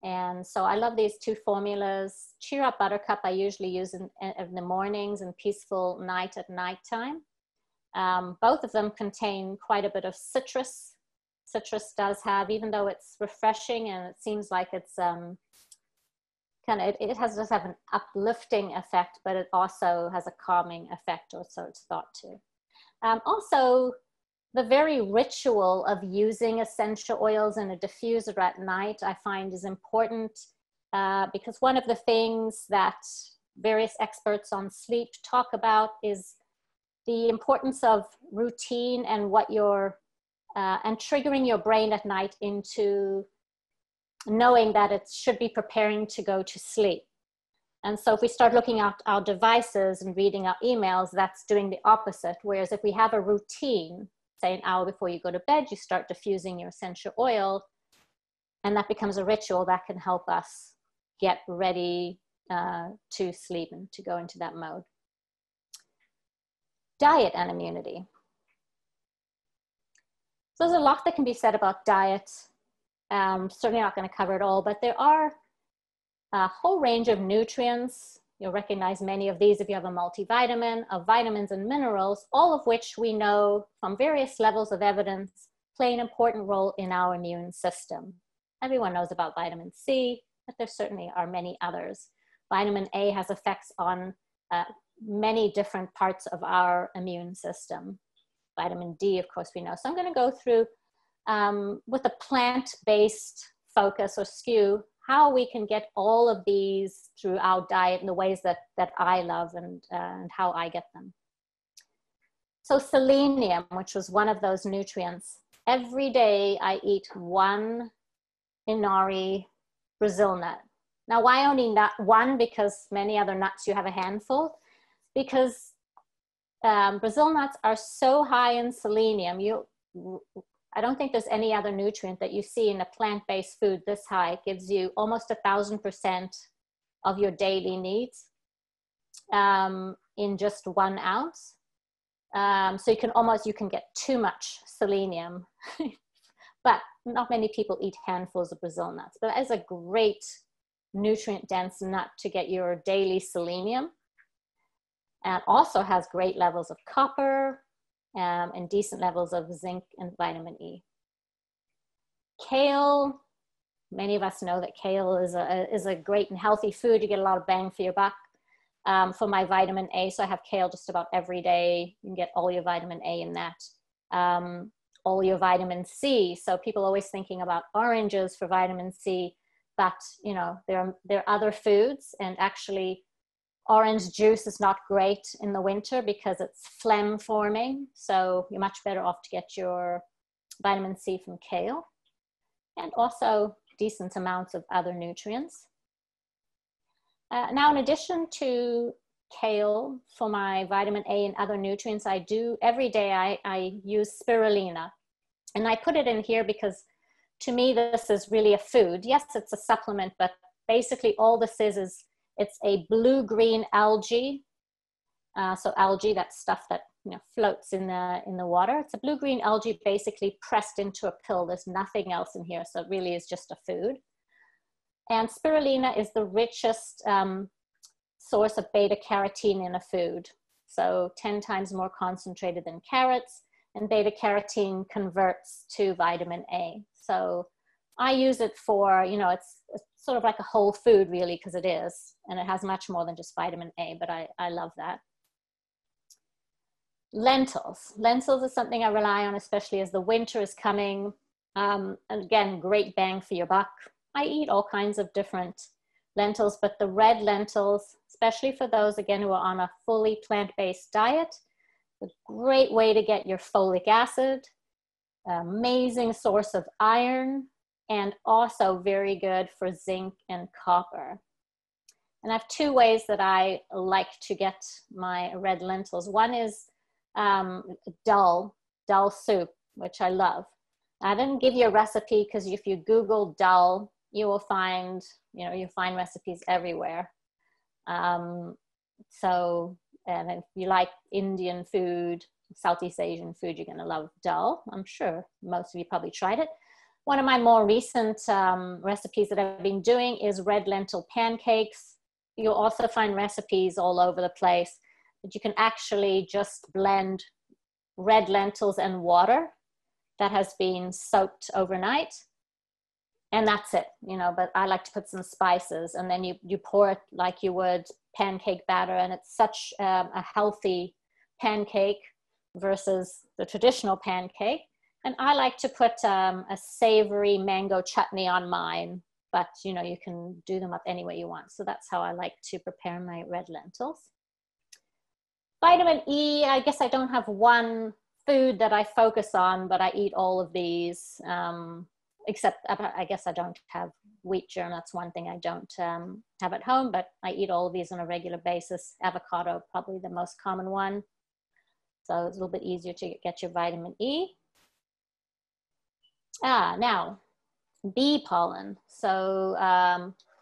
And so I love these two formulas. Cheer Up Buttercup I usually use in the mornings, and Peaceful Night at nighttime. Both of them contain quite a bit of citrus. Citrus does have, even though it's refreshing and it seems like it's it does have an uplifting effect, but it also has a calming effect, or so it's thought to. Also, the very ritual of using essential oils in a diffuser at night, I find is important because one of the things that various experts on sleep talk about is the importance of routine and what you're, and triggering your brain at night into knowing that it should be preparing to go to sleep. And so if we start looking at our devices and reading our emails, that's doing the opposite. Whereas if we have a routine, say an hour before you go to bed, you start diffusing your essential oil, and that becomes a ritual that can help us get ready to sleep and to go into that mode. Diet and immunity. So there's a lot that can be said about diet. Certainly not going to cover it all, but there are a whole range of nutrients. You'll recognize many of these if you have a multivitamin, of vitamins and minerals, all of which we know from various levels of evidence play an important role in our immune system. Everyone knows about vitamin C, but there certainly are many others. Vitamin A has effects on many different parts of our immune system. Vitamin D, of course, we know. So I'm going to go through with a plant-based focus or skew, how we can get all of these through our diet in the ways that I love and how I get them. So selenium, which was one of those nutrients, every day I eat one Inari Brazil nut. Now, why only nut one? Because many other nuts you have a handful. Because Brazil nuts are so high in selenium, I don't think there's any other nutrient that you see in a plant-based food this high. It gives you almost 1,000% of your daily needs in just 1 ounce. So you can get too much selenium, but not many people eat handfuls of Brazil nuts. But that is a great nutrient-dense nut to get your daily selenium, and also has great levels of copper, and decent levels of zinc and vitamin E. Kale, many of us know that kale is a great and healthy food. You get a lot of bang for your buck. For my vitamin A, so I have kale just about every day. You can get all your vitamin A in that. All your vitamin C. So people are always thinking about oranges for vitamin C, but you know, there are other foods, and actually orange juice is not great in the winter because it's phlegm forming. So you're much better off to get your vitamin C from kale, and also decent amounts of other nutrients. Now, in addition to kale for my vitamin A and other nutrients, I do every day I use spirulina. And I put it in here because to me, this is really a food. Yes, it's a supplement, but basically all this is it's a blue-green algae. So algae, that stuff that floats in the water. It's a blue-green algae basically pressed into a pill. There's nothing else in here, so it really is just a food. And spirulina is the richest source of beta-carotene in a food. So 10 times more concentrated than carrots, and beta-carotene converts to vitamin A. So I use it for, it's sort of like a whole food really, because it is, and it has much more than just vitamin A, but I love that. Lentils. Lentils is something I rely on, especially as the winter is coming. And again, great bang for your buck. I eat all kinds of different lentils, but the red lentils, especially for those, again, who are on a fully plant-based diet, a great way to get your folic acid, amazing source of iron, and also very good for zinc and copper. And I have two ways that I like to get my red lentils. One is dal soup, which I love. I didn't give you a recipe because if you Google dal, you will find, you find recipes everywhere. And if you like Indian food, Southeast Asian food, you're going to love dal. I'm sure most of you probably tried it. One of my more recent recipes that I've been doing is red lentil pancakes. You'll also find recipes all over the place, but you can actually just blend red lentils and water that has been soaked overnight. And that's it, you know, but I like to put some spices, and then you pour it like you would pancake batter. And it's such a healthy pancake versus the traditional pancake. And I like to put a savory mango chutney on mine, but you know, you can do them up any way you want. So that's how I like to prepare my red lentils. Vitamin E, I guess I don't have one food that I focus on, but I eat all of these, except I guess I don't have wheat germ. That's one thing I don't have at home, but I eat all of these on a regular basis. Avocado, probably the most common one. So it's a little bit easier to get your vitamin E. Now, bee pollen. So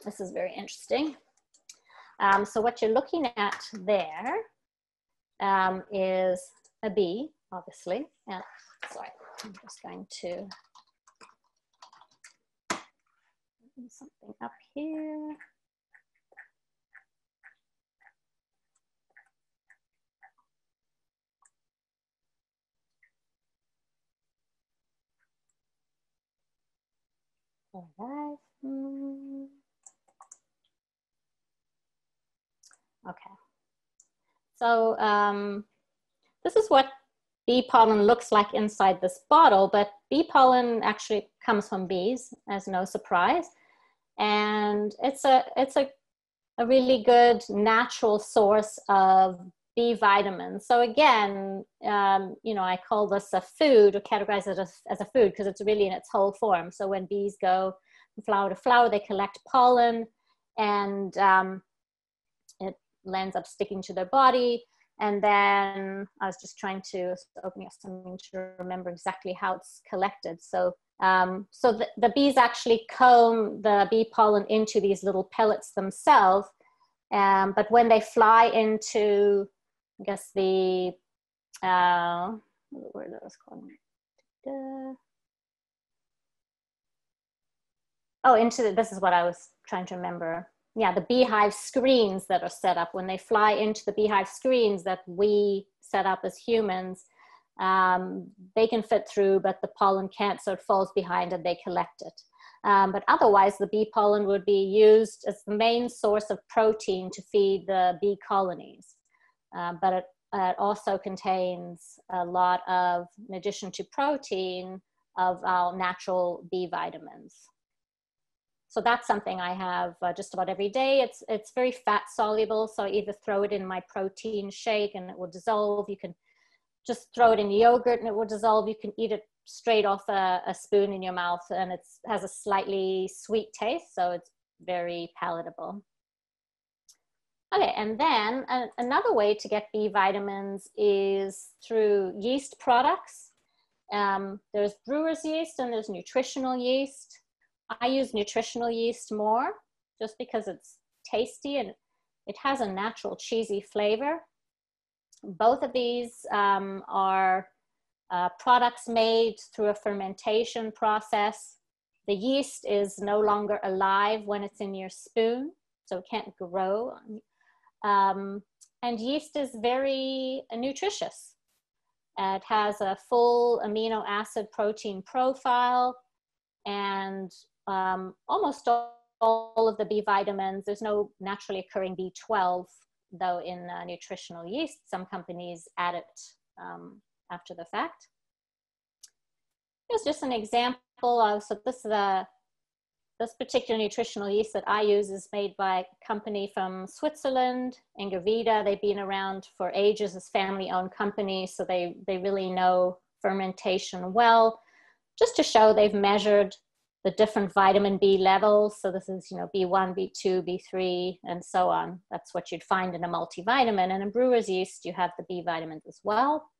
this is very interesting. So what you're looking at there is a bee, obviously. And sorry, I'm just going to do something up here. All right. Okay. So this is what bee pollen looks like inside this bottle, but bee pollen actually comes from bees, as no surprise. And it's a really good natural source of B vitamins. So again, you know, I call this a food, or categorize it as a food, because it's really in its whole form. So when bees go from flower to flower, they collect pollen, and it ends up sticking to their body. And then I was just trying to open up something to remember exactly how it's collected. So the bees actually comb the bee pollen into these little pellets themselves. But when they fly into, I guess the, what word I was calling it? This is what I was trying to remember. Yeah, the beehive screens that are set up. When they fly into the beehive screens that we set up as humans, they can fit through, but the pollen can't, so it falls behind and they collect it. But otherwise, the bee pollen would be used as the main source of protein to feed the bee colonies. But it also contains a lot of, in addition to protein, of our natural B vitamins. So that's something I have just about every day. It's very fat soluble, so I either throw it in my protein shake and it will dissolve. You can just throw it in yogurt and it will dissolve. You can eat it straight off a spoon in your mouth, and it has a slightly sweet taste, so it's very palatable. Okay, and then another way to get B vitamins is through yeast products. There's brewer's yeast and there's nutritional yeast. I use nutritional yeast more just because it's tasty and it has a natural cheesy flavor. Both of these are products made through a fermentation process. The yeast is no longer alive when it's in your spoon, so it can't grow. And yeast is very nutritious. It has a full amino acid protein profile, and almost all of the B vitamins. There's no naturally occurring B12, though, in nutritional yeast. Some companies add it after the fact. Here's just an example of, so this particular nutritional yeast that I use is made by a company from Switzerland, Engavida. They've been around for ages as family-owned companies, so they really know fermentation well. Just to show, they've measured the different vitamin B levels. So this is, you know, B1, B2, B3, and so on. That's what you'd find in a multivitamin. And in brewer's yeast, you have the B vitamins as well.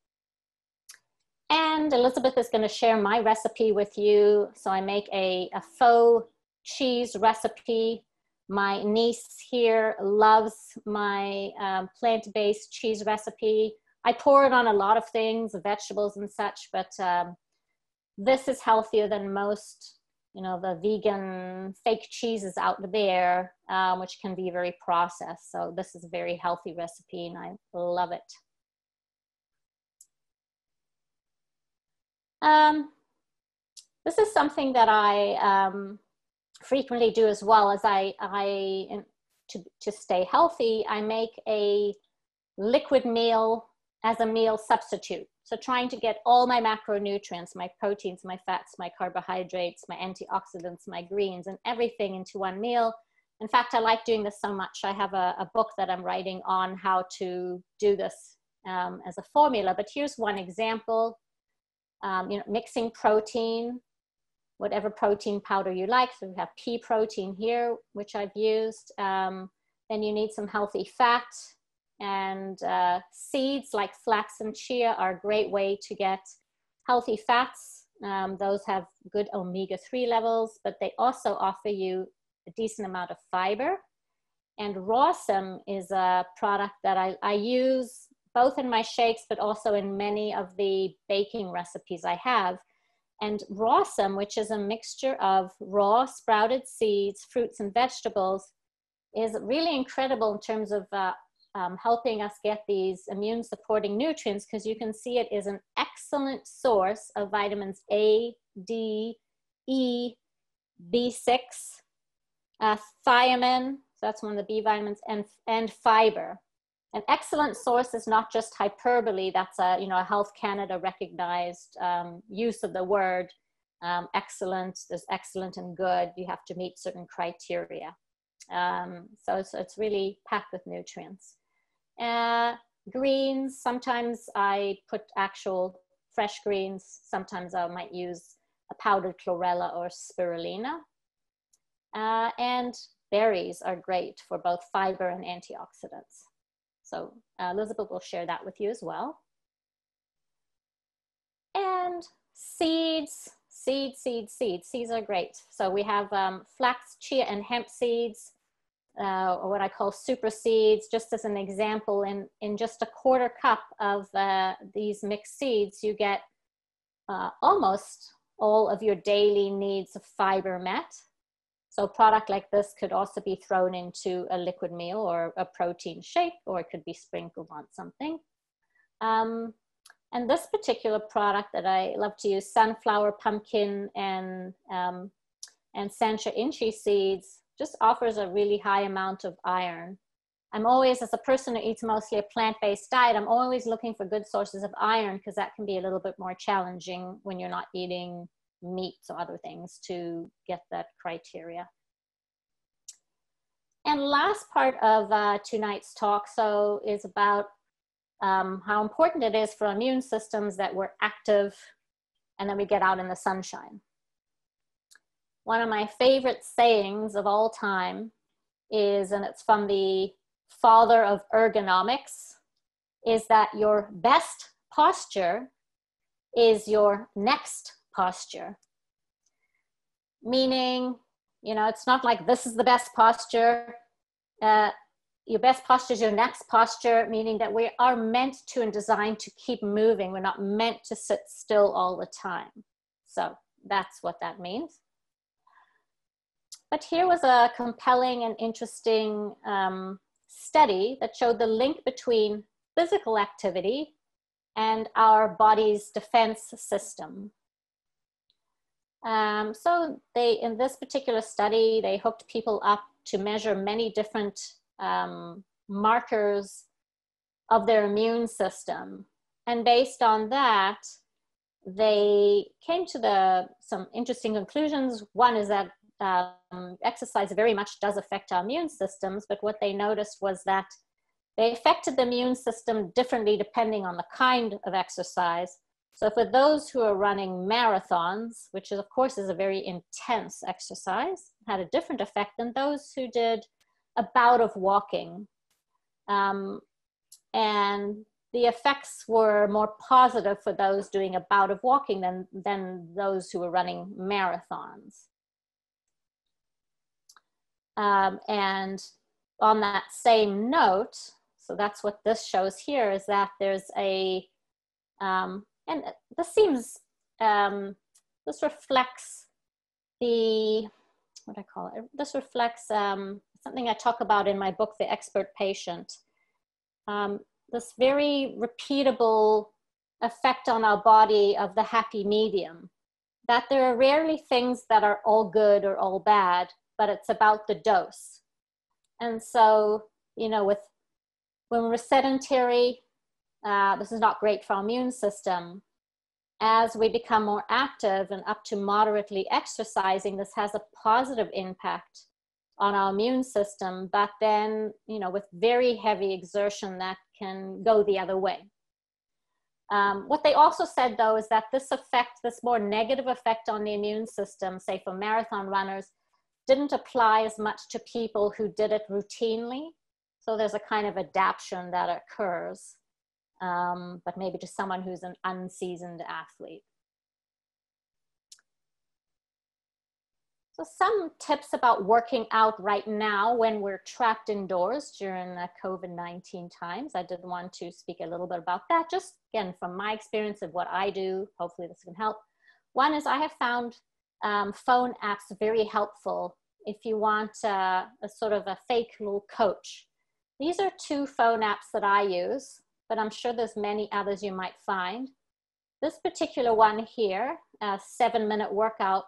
And Elizabeth is going to share my recipe with you. So I make a faux cheese recipe. My niece here loves my plant-based cheese recipe. I pour it on a lot of things, vegetables and such, but this is healthier than most you know, the vegan fake cheeses out there, which can be very processed. So this is a very healthy recipe and I love it. This is something that I frequently do as well. As to stay healthy, I make a liquid meal as a meal substitute. So trying to get all my macronutrients, my proteins, my fats, my carbohydrates, my antioxidants, my greens, and everything into one meal. In fact, I like doing this so much. I have a book that I'm writing on how to do this as a formula. But here's one example. You know, mixing protein, whatever protein powder you like. So we have pea protein here, which I've used. Then you need some healthy fat. And seeds like flax and chia are a great way to get healthy fats. Those have good omega-3 levels, but they also offer you a decent amount of fiber. And rawsome is a product that I use both in my shakes, but also in many of the baking recipes I have. And rawsome, which is a mixture of raw sprouted seeds, fruits, and vegetables, is really incredible in terms of helping us get these immune supporting nutrients, because you can see it is an excellent source of vitamins A, D, E, B6, thiamine, so that's one of the B vitamins, and fiber. An excellent source is not just hyperbole. That's a, you know, a Health Canada recognized use of the word. Excellent, there's excellent and good. You have to meet certain criteria. So it's really packed with nutrients. Greens, sometimes I put actual fresh greens. Sometimes I might use a powdered chlorella or spirulina. And berries are great for both fiber and antioxidants. So Elizabeth will share that with you as well. And seeds. Seeds are great. So we have flax, chia, and hemp seeds. Or what I call super seeds. Just as an example, in just a quarter cup of these mixed seeds, you get almost all of your daily needs of fiber met. So a product like this could also be thrown into a liquid meal or a protein shake, or it could be sprinkled on something. And this particular product that I love to use, sunflower, pumpkin, and Sancha inchi seeds, just offers a really high amount of iron. I'm always, as a person who eats mostly a plant-based diet, I'm always looking for good sources of iron, because that can be a little bit more challenging when you're not eating meats or other things to get that criteria. And last part of tonight's talk is about how important it is for immune systems that we're active and then we get out in the sunshine. One of my favorite sayings of all time is, and it's from the father of ergonomics, is that your best posture is your next posture. Meaning, you know, it's not like this is the best posture. Your best posture is your next posture, meaning that we are meant to and designed to keep moving. We're not meant to sit still all the time. So that's what that means. But here was a compelling and interesting study that showed the link between physical activity and our body's defense system. So in this particular study, they hooked people up to measure many different markers of their immune system. And based on that, they came to some interesting conclusions. One is that exercise very much does affect our immune systems, but what they noticed was that they affected the immune system differently depending on the kind of exercise. So for those who are running marathons, which is, of course, is a very intense exercise, had a different effect than those who did a bout of walking. And the effects were more positive for those doing a bout of walking than those who were running marathons. And on that same note, so that's what this shows here, is that there's and this seems, this reflects what do I call it? This reflects something I talk about in my book, The Expert Patient. This very repeatable effect on our body of the happy medium, that there are rarely things that are all good or all bad, but it's about the dose. And so, you know, when we're sedentary, this is not great for our immune system. As we become more active and up to moderately exercising, this has a positive impact on our immune system, but then, you know, with very heavy exertion, that can go the other way. What they also said, though, is that this more negative effect on the immune system, say for marathon runners, didn't apply as much to people who did it routinely. So there's a kind of adaptation that occurs, but maybe to someone who's an unseasoned athlete. So some tips about working out right now when we're trapped indoors during the COVID-19 times. I did want to speak a little bit about that, just again, from my experience of what I do. Hopefully this can help. One is I have found phone apps very helpful if you want a sort of a fake little coach. These are 2 phone apps that I use, but I'm sure there's many others you might find. This particular one here, a 7-minute workout,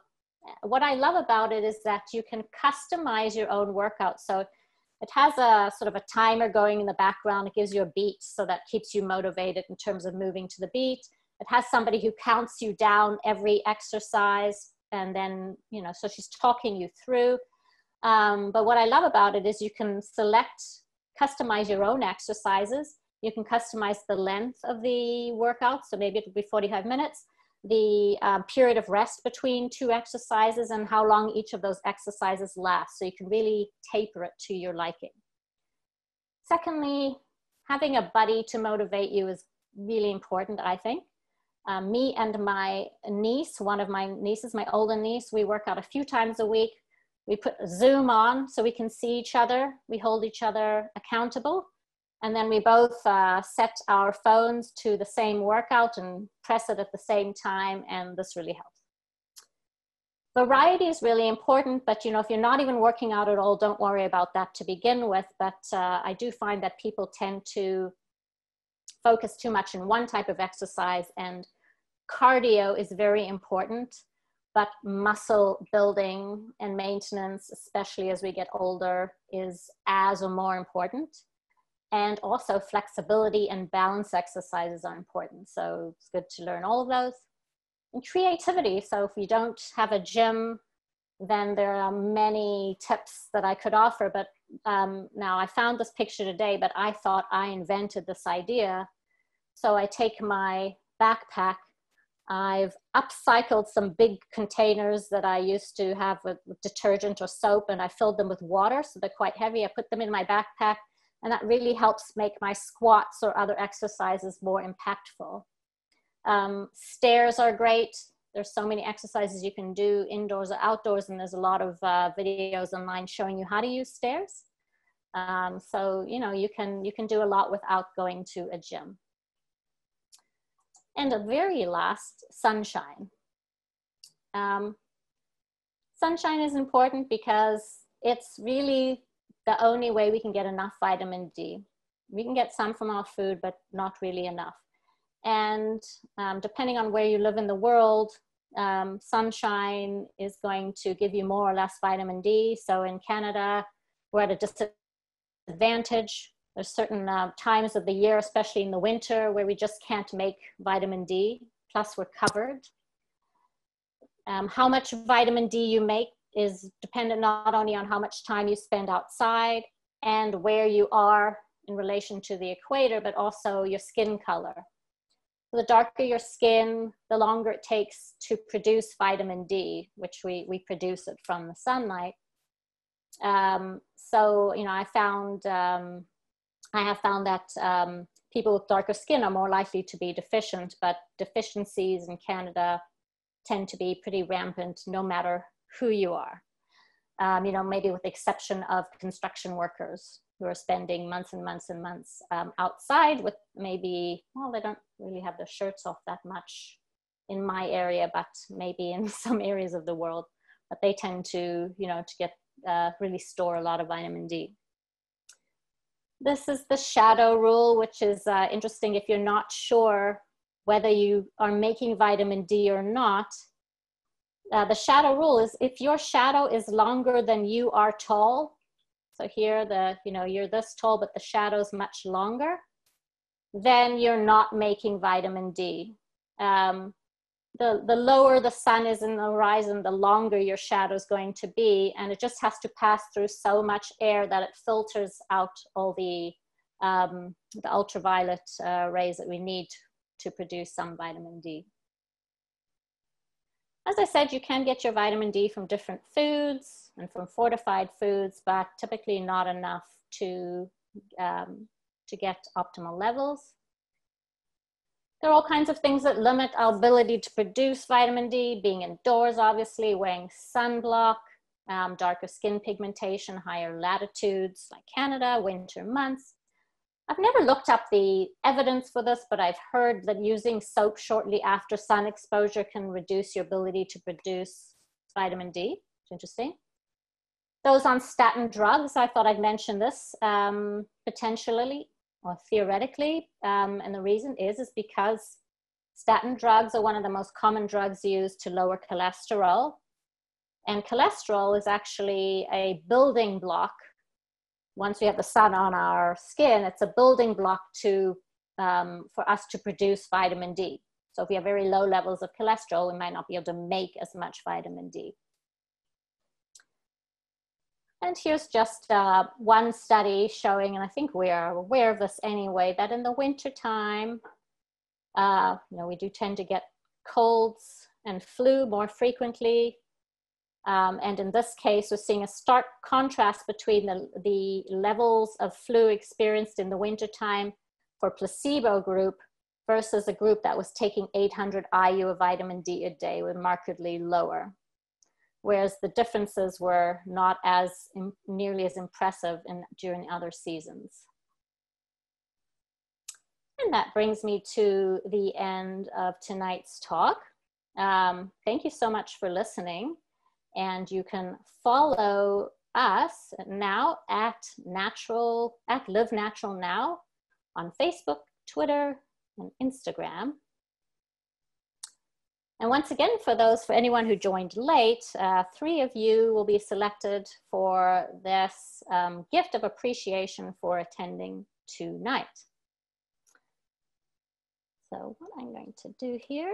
what I love about it is that you can customize your own workout. So it has a sort of a timer going in the background. It gives you a beat, so that keeps you motivated in terms of moving to the beat. It has somebody who counts you down every exercise, and then, you know, so she's talking you through. But what I love about it is you can customize your own exercises. You can customize the length of the workout. So maybe it'll be 45 minutes. The period of rest between 2 exercises, and how long each of those exercises last. So you can really taper it to your liking. Secondly, having a buddy to motivate you is really important, I think. Me and my niece, one of my nieces, my older niece, we work out a few times a week. We put Zoom on so we can see each other. We hold each other accountable. And then we both set our phones to the same workout and press it at the same time, and this really helps. Variety is really important, but you know, if you're not even working out at all, don't worry about that to begin with. But I do find that people tend to focus too much in one type of exercise, and cardio is very important, but muscle building and maintenance, especially as we get older, is as or more important. And also flexibility and balance exercises are important. So it's good to learn all of those. And creativity. So if you don't have a gym, then there are many tips that I could offer. But now I found this picture today, but I thought I invented this idea. So I take my backpack. I've upcycled some big containers that I used to have with detergent or soap, and I filled them with water. So they're quite heavy. I put them in my backpack. And that really helps make my squats or other exercises more impactful. Stairs are great. There's so many exercises you can do indoors or outdoors, and there's a lot of videos online showing you how to use stairs. So, you know, you can do a lot without going to a gym. And the very last, sunshine. Sunshine is important because it's really the only way we can get enough vitamin D. We can get some from our food, but not really enough. And depending on where you live in the world, sunshine is going to give you more or less vitamin D. So in Canada, we're at a disadvantage. There's certain times of the year, especially in the winter, where we just can't make vitamin D, plus we're covered. How much vitamin D you make is dependent not only on how much time you spend outside and where you are in relation to the equator, but also your skin color. The darker your skin, the longer it takes to produce vitamin D, which we produce it from the sunlight. So, you know, I have found that people with darker skin are more likely to be deficient, but deficiencies in Canada tend to be pretty rampant no matter who you are. You know, maybe with the exception of construction workers who are spending months and months and months outside with maybe, well, they don't really have their shirts off that much in my area, but maybe in some areas of the world. but they tend to, you know, to get really store a lot of vitamin D. This is the shadow rule, which is interesting if you're not sure whether you are making vitamin D or not. The shadow rule is if your shadow is longer than you are tall, so here you know, you're this tall, but the shadow's much longer, then you're not making vitamin D. The lower the sun is in the horizon, the longer your shadow is going to be, and it just has to pass through so much air that it filters out all the ultraviolet rays that we need to produce some vitamin D. As I said, you can get your vitamin D from different foods and from fortified foods, but typically not enough to get optimal levels. There are all kinds of things that limit our ability to produce vitamin D, being indoors, obviously, wearing sunblock, darker skin pigmentation, higher latitudes like Canada, winter months. I've never looked up the evidence for this, but I've heard that using soap shortly after sun exposure can reduce your ability to produce vitamin D. It's interesting. Those on statin drugs, I thought I'd mention this potentially or theoretically, and the reason is because statin drugs are one of the most common drugs used to lower cholesterol, and cholesterol is actually a building block. Once we have the sun on our skin, it's a building block to for us to produce vitamin D. So if we have very low levels of cholesterol, we might not be able to make as much vitamin D. And here's just one study showing, and I think we are aware of this anyway, that in the winter time, you know, we do tend to get colds and flu more frequently. And in this case, we're seeing a stark contrast between the levels of flu experienced in the wintertime for placebo group versus a group that was taking 800 IU of vitamin D a day, were markedly lower. Whereas the differences were not as nearly as impressive during other seasons. And that brings me to the end of tonight's talk. Thank you so much for listening. And you can follow us now at Live Natural Now on Facebook, Twitter, and Instagram. And once again, for anyone who joined late, 3 of you will be selected for this gift of appreciation for attending tonight. So what I'm going to do here